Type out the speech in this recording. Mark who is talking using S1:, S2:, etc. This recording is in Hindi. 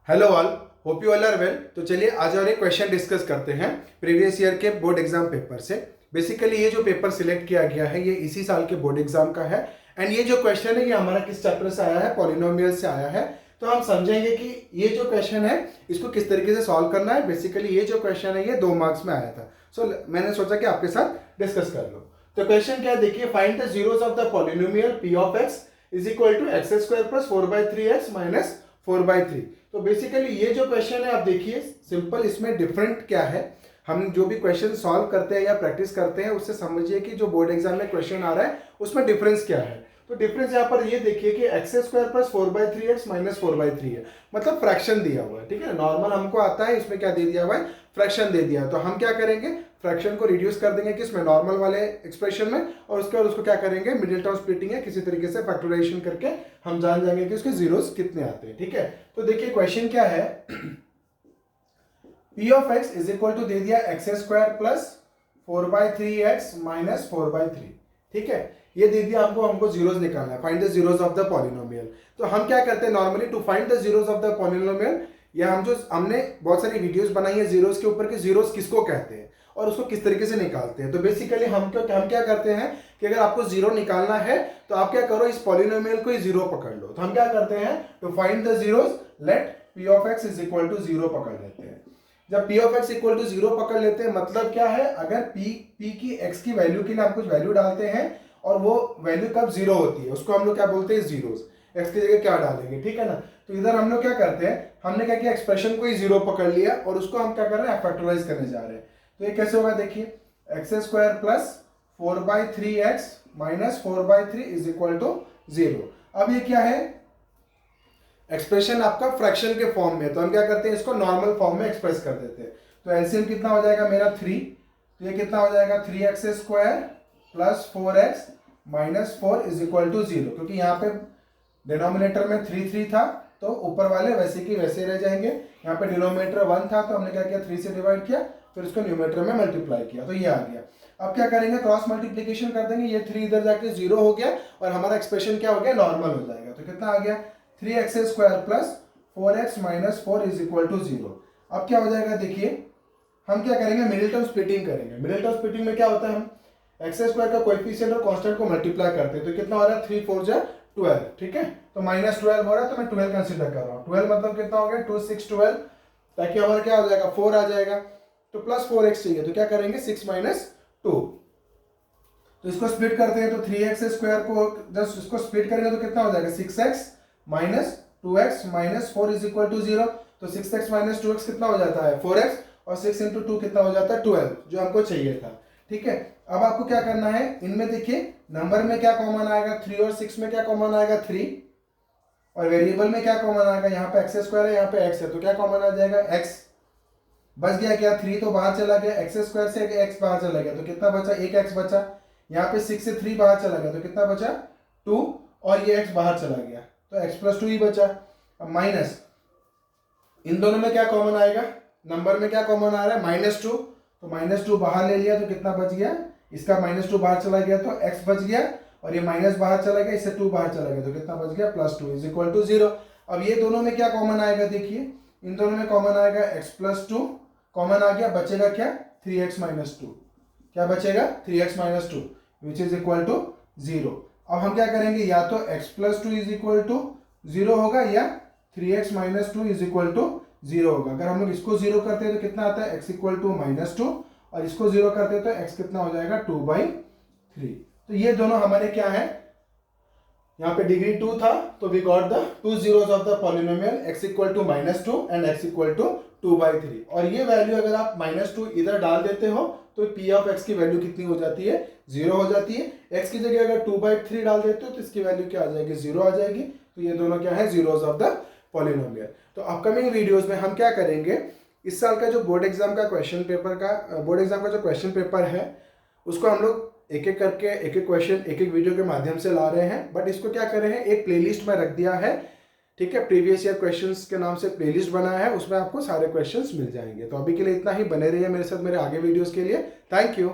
S1: Hello all, hope you all are well. तो चलिए आज और एक क्वेश्चन डिस्कस करते हैं प्रीवियस ईयर के बोर्ड एग्जाम पेपर से। बेसिकली ये जो पेपर सिलेक्ट किया गया है ये इसी साल के बोर्ड एग्जाम का है। एंड ये जो क्वेश्चन है ये हमारा किस चैप्टर से आया है? पॉलिनोमियल से आया है। तो हम समझेंगे कि ये जो क्वेश्चन है इसको किस तरीके से सॉल्व करना है। बेसिकली ये जो क्वेश्चन है ये 2 मार्क्स में आया था। सो मैंने सोचा कि आपके साथ डिस्कस कर लो। तो क्वेश्चन क्या है देखिए, find the zeros of the polynomial P of X is equal to X square plus 4/3x minus 4/3। तो बेसिकली ये जो क्वेश्चन है आप देखिए सिंपल, इसमें डिफरेंट क्या है, हम जो भी क्वेश्चन सॉल्व करते हैं या प्रैक्टिस करते हैं उससे समझिए कि जो बोर्ड एग्जाम में क्वेश्चन आ रहा है उसमें डिफरेंस क्या है। तो डिफरेंस यहाँ पर ये देखिए कि x square plus 4/3x minus 4/3 है, मतलब फ्रैक्शन दिया हुआ है। ठीक है, नॉर्मल हमको आता है, इसमें क्या दे दिया हुआ है? फ्रैक्शन दे दिया है। तो हम क्या करेंगे, फ्रैक्शन को रिड्यूस कर देंगे किसमें? नॉर्मल वाले एक्सप्रेशन में, और उसके बाद उसको क्या करेंगे, मिडिल टर्म स्प्लिटिंग है किसी तरीके से फैक्टराइजेशन करके हम जान जाएंगे कि उसके जीरोस कितने आते हैं। ठीक है, तो देखिए क्वेश्चन क्या है, p of x is equal to दे दिया x square plus 4/3x minus 4/3। ठीक है, ये दे दिया हमको जीरोस निकालना है, find the zeros of the polynomial. तो हम क्या करते हैं normally, to find the zeros of the polynomial, या हमने बहुत सारी वीडियोस बनाई है जीरोस के ऊपर कि जीरोस किसको कहते हैं और उसको किस तरीके से निकालते हैं। तो बेसिकली हम क्या करते हैं कि अगर आपको जीरो निकालना है तो आप क्या करो, इस पॉलिनोमियल को ही जीरो पकड़ लो। तो हम क्या करते हैं, to find the zeros let p of x is equal to zero पकड़ लेते हैं। जब p of x equal to zero पकड़ लेते हैं मतलब क्या है, अगर p की x की वैल्यू के लिए आप कुछ वैल्यू डालते हैं और वो वैल्यू कब जीरो होती है उसको हम लोग क्या बोलते हैं, जीरोस। x की जगह क्या डालेंगे, ठीक है ना। तो इधर हम लोग क्या करते हैं, हमने क्या किया, एक्सप्रेशन को ही जीरो पकड़ लिया और उसको हम क्या कर रहे हैं, फैक्टराइज करने जा रहे हैं। तो ये कैसे होगा देखिए, X square plus 4/3x minus 4/3 is equal to 0। अब ये क्या है, एक्सप्रेशन आपका फ्रैक्शन के फॉर्म में, तो हम क्या करते हैं, इसको नॉर्मल फॉर्म में एक्सप्रेस कर देते हैं। तो एलसीएम कितना हो जाएगा मेरा 3, तो ये कितना हो जाएगा 3x square plus 4x minus 4 is equal to 0। क्योंकि यहाँ पे डिनोमिनेटर में 3 था तो ऊपर वाले वैसे की वैसे रह जाएंगे। यहाँ पे डिनोमिनेटर 1 था तो हमने क्या किया, 3 से डिवाइड किया, फिर इसको न्यूमरेटर में मल्टीप्लाई किया, तो ये आ गया। अब क्या करेंगे, क्रॉस मल्टीप्लिकेशन कर देंगे, ये 3 इधर जाके 0 हो गया और हमारा एक्सप्रेशन क्या हो गया, नॉर्मल हो जाएगा। तो कितना आ गया, 3x square plus 4x minus 4 is equal to 0। अब क्या हो जाएगा देखिए, हम क्या करेंगे, मिडिल टर्म स्प्लिटिंग करेंगे। मिडिल टर्म स्प्लिटिंग में क्या होता है, हम एक्स स्क्वायर का कोएफिशिएंट और कांस्टेंट को मल्टीप्लाई करते हैं। तो कितना हो रहा है, 3 4 जा 12। ठीक है, तो माइनस 12 हो रहा है, तो मैं 12 कंसीडर कर रहा हूँ। 12 मतलब कितना हो गया, 2 6 12, ताकि हमारा क्या हो जाएगा, 4 आ जाएगा। तो प्लस 4x चाहिए, तो क्या करेंगे, 6 माइनस 2। तो इसको स्प्लिट करते हैं, तो 3x स्क्वायर को जस्ट इसको स्प्लिट करेंगे तो कितना हो जाएगा, 6x minus 2x minus 4 is equal to 0। तो 6x माइनस 2x कितना हो जाता है, 4x, और 6 इंटू 2 कितना हो जाता है, 12, जो हमको चाहिए था। ठीक है, अब आपको क्या करना है, इनमें देखिए नंबर में क्या कॉमन आएगा, 3 और 6 में क्या कॉमन आएगा, 3, और वेरिएबल में क्या कॉमन आएगा, यहाँ पे एक्स स्क्वायर है, यहाँ पे x है, तो क्या कॉमन आ जाएगा, x। बच गया क्या, 3 तो बाहर चला गया, एक्स स्क्वायर से x बाहर चला गया, तो कितना बचा, एक x बचा। यहाँ पे 6 से 3 बाहर चला गया, तो कितना बचा, 2, और ये x बाहर चला गया, तो x प्लस 2 ही बचा। अब माइनस, इन दोनों में क्या कॉमन आएगा, नंबर में क्या कॉमन आ रहा है, -2, तो -2 बाहर ले लिया तो कितना बच गया, इसका -2 बाहर चला गया तो x बच गया, और ये माइनस बाहर चला गया, इससे 2 बाहर चला गया, तो कितना बच गया, +2 इज इक्वल टू 0। अब ये दोनों में क्या कॉमन आएगा देखिए, इन दोनों में कॉमन आएगा x प्लस 2, कॉमन आ गया, बचेगा क्या, 3x माइनस 2। क्या बचेगा, 3x minus 2 which is equal to 0। अब हम क्या करेंगे, या तो x plus 2 is equal to 0 होगा या 3x minus 2 is equal to 0 होगा। अगर हम लोग इसको 0 करते हैं तो कितना आता है, x इक्वल टू -2, और इसको 0 करते हैं तो x कितना हो जाएगा, 2/3। तो ये दोनों हमारे क्या है, यहाँ पे डिग्री 2 था, तो we got the 2 zeros of the polynomial x equal to -2 and x equal to 2/3। और ये वैल्यू अगर आप -2 इधर डाल देते हो तो p ऑफ x की वैल्यू कितनी हो जाती है, 0 हो जाती है। x की जगह अगर 2/3 डाल देते हो तो इसकी वैल्यू क्या आ जाएगी, 0 आ जाएगी। तो ये दोनों क्या है, जीरोस ऑफ द पॉलिनोमियल। तो अपकमिंग वीडियोस में हम क्या करेंगे, इस साल का जो बोर्ड एग्जाम का जो क्वेश्चन पेपर है उसको हम लोग एक एक करके एक एक क्वेश्चन एक एक वीडियो के माध्यम से ला रहे हैं। बट इसको क्या कर रहे हैं, एक प्लेलिस्ट में रख दिया है। ठीक है, प्रीवियस ईयर क्वेश्चंस के नाम से प्लेलिस्ट बनाया है, उसमें आपको सारे क्वेश्चंस मिल जाएंगे। तो अभी के लिए इतना ही, बने रहिए मेरे साथ मेरे आगे वीडियोस के लिए। Thank you.